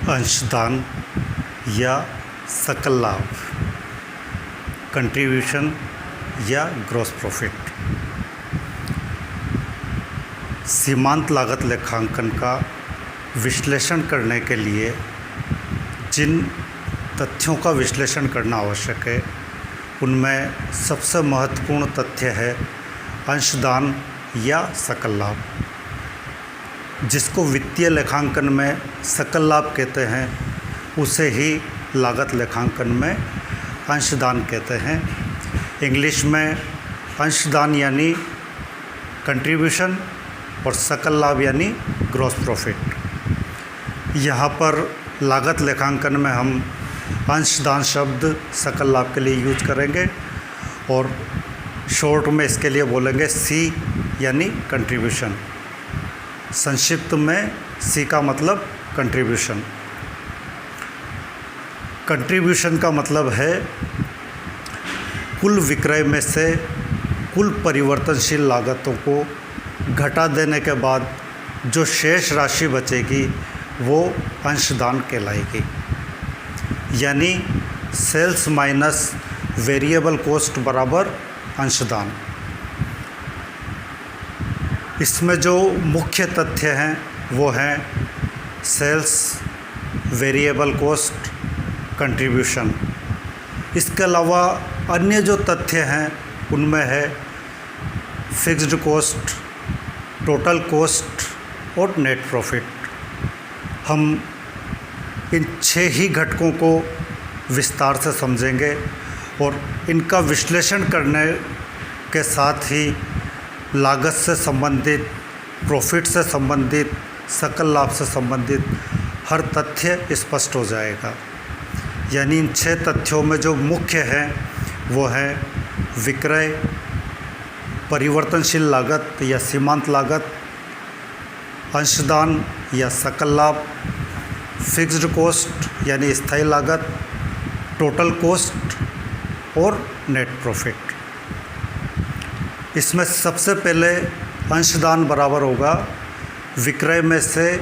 अंशदान या सकल लाभ, कंट्रीब्यूशन या ग्रॉस प्रॉफिट। सीमांत लागत लेखांकन का विश्लेषण करने के लिए जिन तथ्यों का विश्लेषण करना आवश्यक है उनमें सबसे महत्वपूर्ण तथ्य है अंशदान या सकल लाभ, जिसको वित्तीय लेखांकन में सकल लाभ कहते हैं, उसे ही लागत लेखांकन में अंशदान कहते हैं। इंग्लिश में अंशदान यानी कंट्रीब्यूशन और सकल लाभ यानी ग्रॉस प्रॉफिट। यहाँ पर लागत लेखांकन में हम अंशदान शब्द सकल लाभ के लिए यूज करेंगे और शॉर्ट में इसके लिए बोलेंगे सी यानी कंट्रीब्यूशन। संक्षिप्त में सी का मतलब कंट्रीब्यूशन। कंट्रीब्यूशन का मतलब है कुल विक्रय में से कुल परिवर्तनशील लागतों को घटा देने के बाद जो शेष राशि बचेगी वो अंशदान कहलाएगी, यानी सेल्स माइनस वेरिएबल कॉस्ट बराबर अंशदान। इसमें जो मुख्य तथ्य हैं वो हैं सेल्स, वेरिएबल कॉस्ट, कंट्रीब्यूशन। इसके अलावा अन्य जो तथ्य हैं उनमें है फिक्स्ड कॉस्ट, टोटल कॉस्ट और नेट प्रॉफिट। हम इन 6 ही घटकों को विस्तार से समझेंगे और इनका विश्लेषण करने के साथ ही लागत से संबंधित, प्रॉफिट से संबंधित, सकल लाभ से संबंधित हर तथ्य स्पष्ट हो जाएगा। यानी इन 6 तथ्यों में जो मुख्य हैं वो है विक्रय, परिवर्तनशील लागत या सीमांत लागत, अंशदान या सकल लाभ, फिक्स्ड कॉस्ट यानी स्थायी लागत, टोटल कॉस्ट और नेट प्रॉफिट। इसमें सबसे पहले अंशदान बराबर होगा विक्रय में से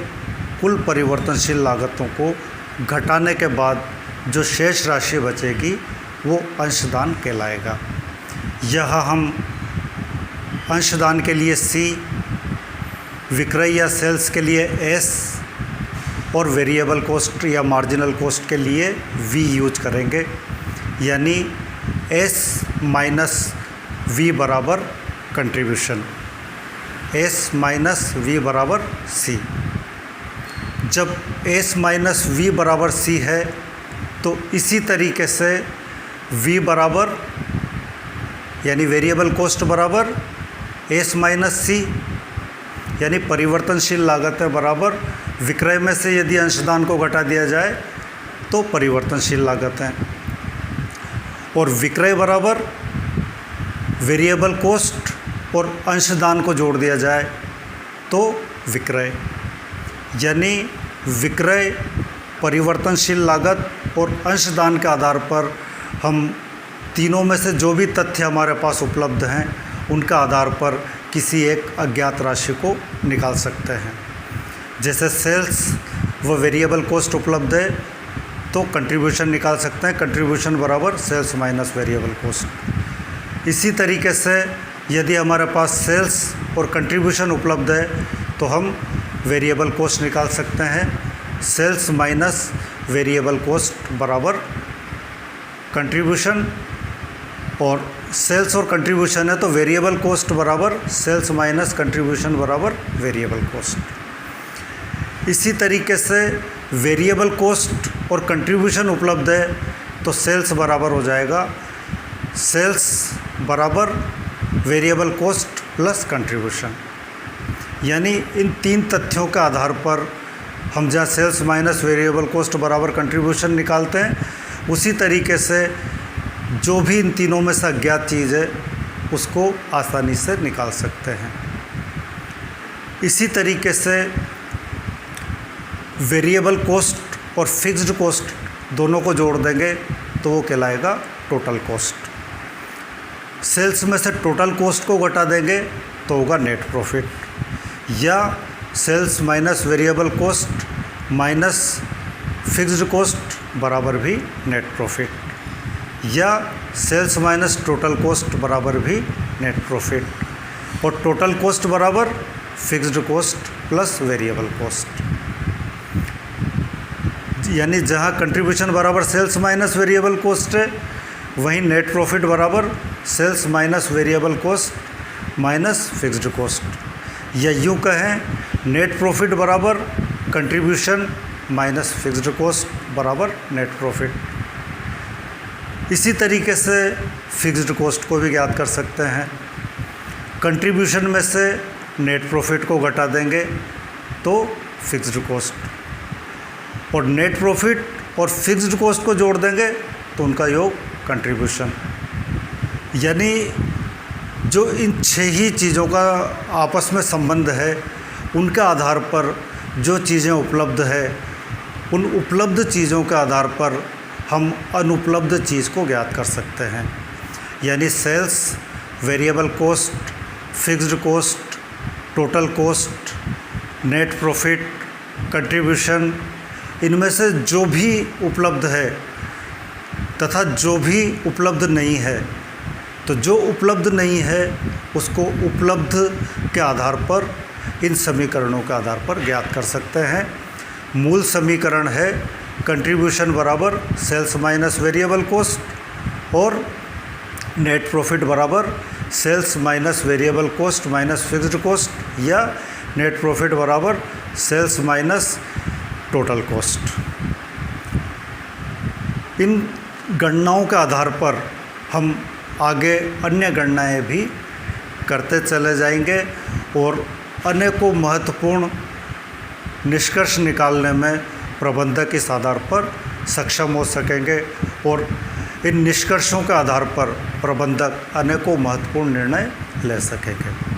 कुल परिवर्तनशील लागतों को घटाने के बाद जो शेष राशि बचेगी वो अंशदान कहलाएगा। यह हम अंशदान के लिए सी, विक्रय या सेल्स के लिए एस और वेरिएबल कॉस्ट या मार्जिनल कॉस्ट के लिए वी यूज करेंगे, यानी एस माइनस वी बराबर कंट्रीब्यूशन, एस माइनस वी बराबर सी। जब एस माइनस वी बराबर सी है तो इसी तरीके से वी बराबर यानी वेरिएबल कॉस्ट बराबर एस माइनस सी, यानी परिवर्तनशील लागतें बराबर विक्रय में से यदि अंशदान को घटा दिया जाए तो परिवर्तनशील लागतें, और विक्रय बराबर वेरिएबल कॉस्ट और अंशदान को जोड़ दिया जाए तो विक्रय, यानी विक्रय, परिवर्तनशील लागत और अंशदान के आधार पर हम तीनों में से जो भी तथ्य हमारे पास उपलब्ध हैं उनका आधार पर किसी एक अज्ञात राशि को निकाल सकते हैं। जैसे सेल्स व वेरिएबल कॉस्ट उपलब्ध है तो कंट्रीब्यूशन निकाल सकते हैं, कंट्रीब्यूशन बराबर सेल्स माइनस वेरिएबल कॉस्ट। इसी तरीके से यदि हमारे पास सेल्स और कंट्रीब्यूशन उपलब्ध है तो हम वेरिएबल कॉस्ट निकाल सकते हैं, सेल्स माइनस वेरिएबल कॉस्ट बराबर कंट्रीब्यूशन, और सेल्स और कंट्रीब्यूशन है तो वेरिएबल कॉस्ट बराबर सेल्स माइनस कंट्रीब्यूशन बराबर वेरिएबल कॉस्ट। इसी तरीके से वेरिएबल कॉस्ट और कंट्रीब्यूशन उपलब्ध है तो सेल्स बराबर हो जाएगा सेल्स बराबर वेरिएबल कॉस्ट प्लस कंट्रीब्यूशन। यानी इन 3 तथ्यों के आधार पर हम जहाँ सेल्स माइनस वेरिएबल कॉस्ट बराबर कंट्रीब्यूशन निकालते हैं, उसी तरीके से जो भी इन तीनों में से अज्ञात चीज़ है उसको आसानी से निकाल सकते हैं। इसी तरीके से वेरिएबल कॉस्ट और फिक्स्ड कॉस्ट दोनों को जोड़ देंगे तो वो कहलाएगा टोटल कॉस्ट। सेल्स में से टोटल कॉस्ट को घटा देंगे तो होगा नेट प्रॉफिट, या sales minus variable cost minus fixed cost बराबर भी नेट प्रॉफिट, या सेल्स माइनस टोटल कॉस्ट बराबर भी नेट प्रॉफिट, और टोटल कॉस्ट बराबर fixed cost plus variable cost. यानी जहाँ कंट्रीब्यूशन बराबर सेल्स माइनस वेरिएबल कॉस्ट है, वहीं नेट प्रॉफिट बराबर sales minus variable cost minus fixed cost, या यूँ कहें नेट प्रॉफिट बराबर कंट्रीब्यूशन माइनस फिक्स्ड कॉस्ट बराबर नेट प्रॉफिट। इसी तरीके से फिक्स्ड कॉस्ट को भी ज्ञात कर सकते हैं। कंट्रीब्यूशन में से नेट प्रॉफिट को घटा देंगे तो फिक्स्ड कॉस्ट, और नेट प्रॉफिट और फिक्स्ड कॉस्ट को जोड़ देंगे तो उनका योग कंट्रीब्यूशन। यानी जो इन 6 ही चीज़ों का आपस में संबंध है, उनके आधार पर जो चीज़ें उपलब्ध है, उन उपलब्ध चीज़ों के आधार पर हम अनुपलब्ध चीज़ को ज्ञात कर सकते हैं। यानी sales, variable cost, fixed cost, total cost, net profit, contribution, इनमें से जो भी उपलब्ध है तथा जो भी उपलब्ध नहीं है, तो जो उपलब्ध नहीं है उसको उपलब्ध के आधार पर, इन समीकरणों के आधार पर ज्ञात कर सकते हैं। मूल समीकरण है कंट्रीब्यूशन बराबर सेल्स माइनस वेरिएबल कॉस्ट, और नेट प्रॉफिट बराबर sales minus variable cost minus fixed cost, या नेट प्रॉफिट बराबर सेल्स माइनस टोटल कॉस्ट। इन गणनाओं के आधार पर हम आगे अन्य गणनाएं भी करते चले जाएंगे और अनेकों महत्वपूर्ण निष्कर्ष निकालने में प्रबंधक इस आधार पर सक्षम हो सकेंगे, और इन निष्कर्षों के आधार पर प्रबंधक अनेकों महत्वपूर्ण निर्णय ले सकेंगे।